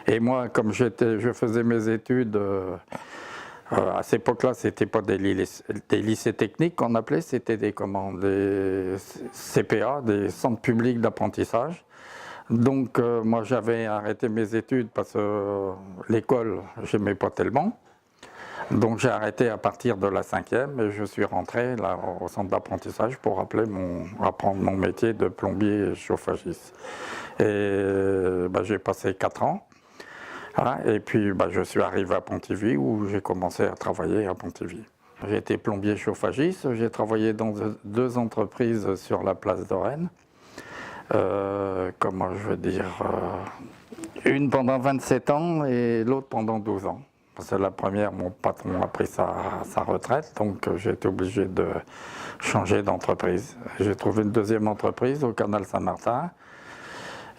Et moi, comme je faisais mes études, à cette époque-là, c'était pas des lycées techniques qu'on appelait, c'était des CPA, des centres publics d'apprentissage. Donc moi j'avais arrêté mes études parce que l'école, j'aimais pas tellement. Donc j'ai arrêté à partir de la 5e et je suis rentré là, au centre d'apprentissage pour apprendre mon métier de plombier et chauffagiste. Et j'ai passé 4 ans. Voilà, et puis je suis arrivé à Pontivy où j'ai commencé à travailler à Pontivy. J'ai été plombier chauffagiste, j'ai travaillé dans 2 entreprises sur la place de Rennes. Comment je veux dire, une pendant 27 ans et l'autre pendant 12 ans. Parce que la première, mon patron a pris sa retraite, donc j'ai été obligé de changer d'entreprise. J'ai trouvé une deuxième entreprise au canal Saint-Martin,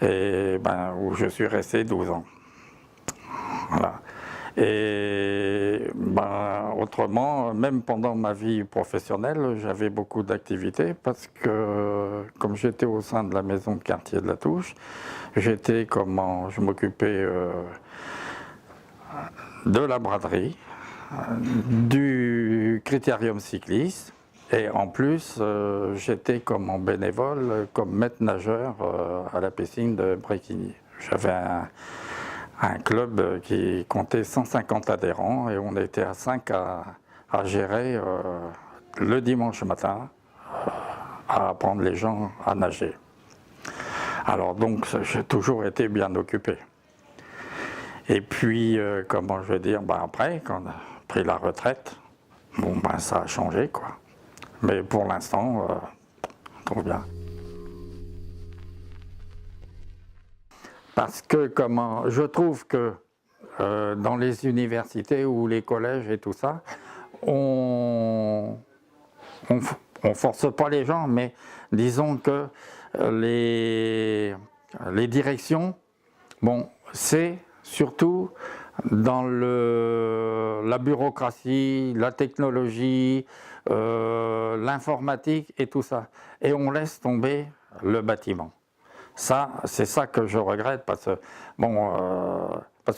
et où je suis resté 12 ans. Voilà. Et autrement, même pendant ma vie professionnelle, j'avais beaucoup d'activités parce que comme j'étais au sein de la maison de quartier de la Touche, je m'occupais de la braderie, du critérium cycliste et en plus j'étais comme en bénévole, comme maître nageur à la piscine de Bréquigny. J'avais un club qui comptait 150 adhérents et on était à 5 à gérer le dimanche matin, à apprendre les gens à nager. Alors donc j'ai toujours été bien occupé. Et puis, comment je veux dire, après, quand on a pris la retraite, ça a changé, quoi. Mais pour l'instant, tout bien. Parce que je trouve que dans les universités ou les collèges et tout ça, on force pas les gens, mais disons que les directions, c'est surtout dans la bureaucratie, la technologie, l'informatique et tout ça. Et on laisse tomber le bâtiment. Ça, c'est ça que je regrette parce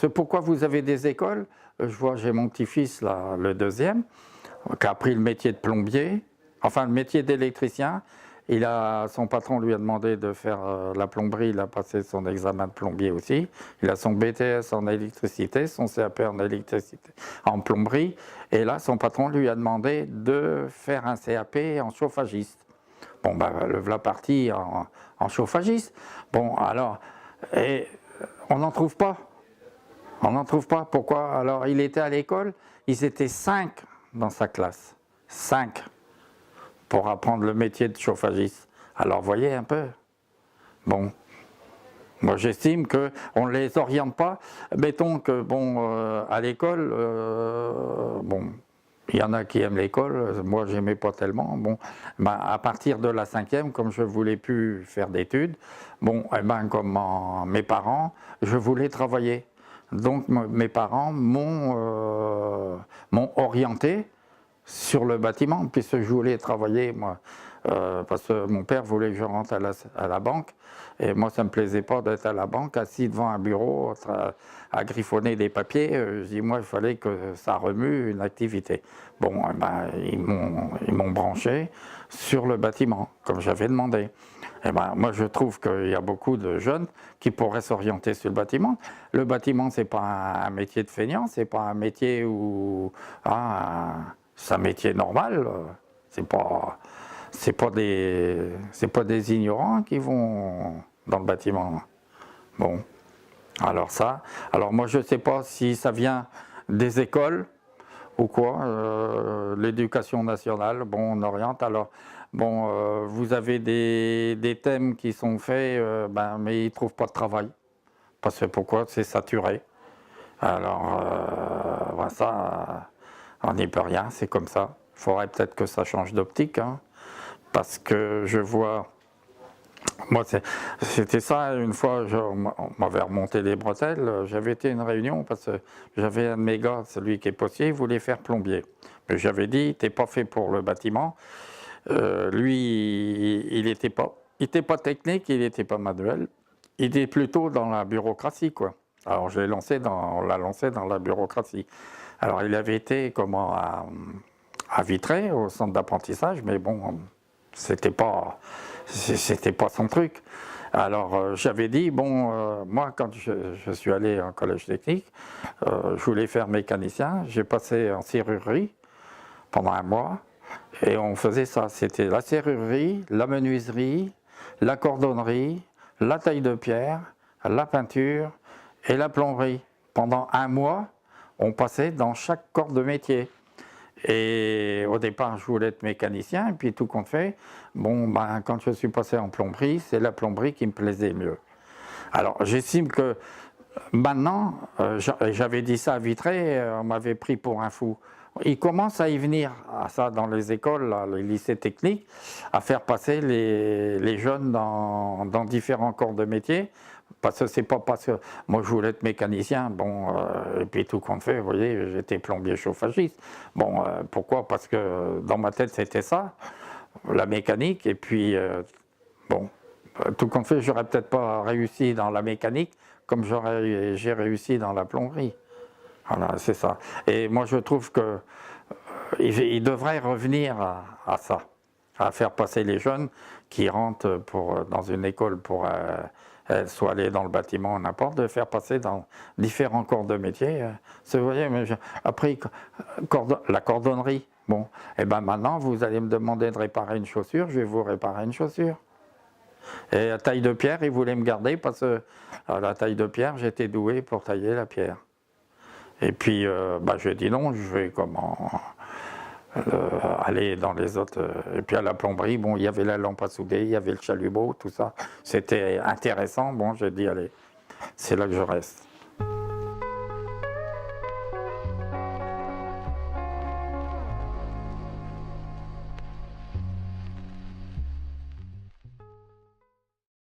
que pourquoi vous avez des écoles? Je vois, j'ai mon petit-fils là, le deuxième, qui a appris le métier de plombier, enfin le métier d'électricien. Son patron lui a demandé de faire la plomberie, il a passé son examen de plombier aussi. Il a son BTS en électricité, son CAP en électricité, en plomberie. Et là, son patron lui a demandé de faire un CAP en chauffagiste. Le voilà parti en chauffagiste. Et on n'en trouve pas. On n'en trouve pas. Pourquoi? Alors, il était à l'école, ils étaient 5 dans sa classe. 5 pour apprendre le métier de chauffagiste. Alors, voyez un peu. Moi j'estime qu'on ne les oriente pas. Mettons que, à l'école, il y en a qui aiment l'école, moi j'aimais pas tellement. À partir de la 5e, comme je voulais plus faire d'études, comme mes parents, je voulais travailler. Donc mes parents m'ont orienté sur le bâtiment, puisque je voulais travailler, moi, parce que mon père voulait que je rentre à la banque, et moi ça ne me plaisait pas d'être à la banque, assis devant un bureau, à griffonner des papiers. Je dis, moi, il fallait que ça remue une activité. Ils m'ont branché sur le bâtiment, comme j'avais demandé. Moi, je trouve qu'il y a beaucoup de jeunes qui pourraient s'orienter sur le bâtiment. Le bâtiment, c'est pas un métier de feignant, c'est pas un métier c'est un métier normal. C'est pas des ignorants qui vont dans le bâtiment. Alors moi je ne sais pas si ça vient des écoles ou quoi, l'éducation nationale, on oriente. Alors vous avez des thèmes qui sont faits, mais ils ne trouvent pas de travail. Parce que pourquoi? C'est saturé. Alors on n'y peut rien, c'est comme ça. Il faudrait peut-être que ça change d'optique, hein, parce que je vois. Moi, c'était ça, une fois, on m'avait remonté les bretelles, j'avais été à une réunion parce que j'avais un de mes gars, celui qui est postier, il voulait faire plombier. Mais j'avais dit, t'es pas fait pour le bâtiment. Lui, il n'était pas technique, il n'était pas manuel, il était plutôt dans la bureaucratie, quoi. Alors on l'a lancé dans la bureaucratie. Alors il avait été à Vitré, au centre d'apprentissage, mais bon, c'était pas son truc. Alors j'avais dit, bon, moi quand je suis allé en collège technique, je voulais faire mécanicien, j'ai passé en serrurerie pendant un mois, et on faisait ça, c'était la serrurerie, la menuiserie, la cordonnerie, la taille de pierre, la peinture et la plomberie. Pendant un mois, on passait dans chaque corps de métier. Et au départ, je voulais être mécanicien, et puis tout compte fait, bon, ben, quand je suis passé en plomberie, c'est la plomberie qui me plaisait mieux. Alors, j'estime que maintenant, j'avais dit ça à Vitré, on m'avait pris pour un fou. Il commence à y venir, à ça, dans les écoles, là, les lycées techniques, à faire passer les jeunes dans différents corps de métier. Parce que c'est pas parce que moi je voulais être mécanicien, bon, et puis tout compte fait, vous voyez, j'étais plombier chauffagiste. Bon, pourquoi? Parce que dans ma tête c'était ça, la mécanique, et puis bon, tout compte fait, j'aurais peut-être pas réussi dans la mécanique comme j'ai réussi dans la plomberie. Voilà, c'est ça. Et moi je trouve que il devrait revenir à ça, à faire passer les jeunes qui rentrent dans une école pour soit aller dans le bâtiment, n'importe, de faire passer dans différents corps de métier. Vous voyez, après, la cordonnerie, bon, et ben maintenant, vous allez me demander de réparer une chaussure, je vais vous réparer une chaussure. Et la taille de pierre, ils voulaient me garder parce que à la taille de pierre, j'étais doué pour tailler la pierre. Et puis, bah, j'ai dit non, je vais aller dans les autres. Et puis à la plomberie, bon, il y avait la lampe à souder, il y avait le chalumeau, tout ça. C'était intéressant. Bon, j'ai dit, allez, c'est là que je reste.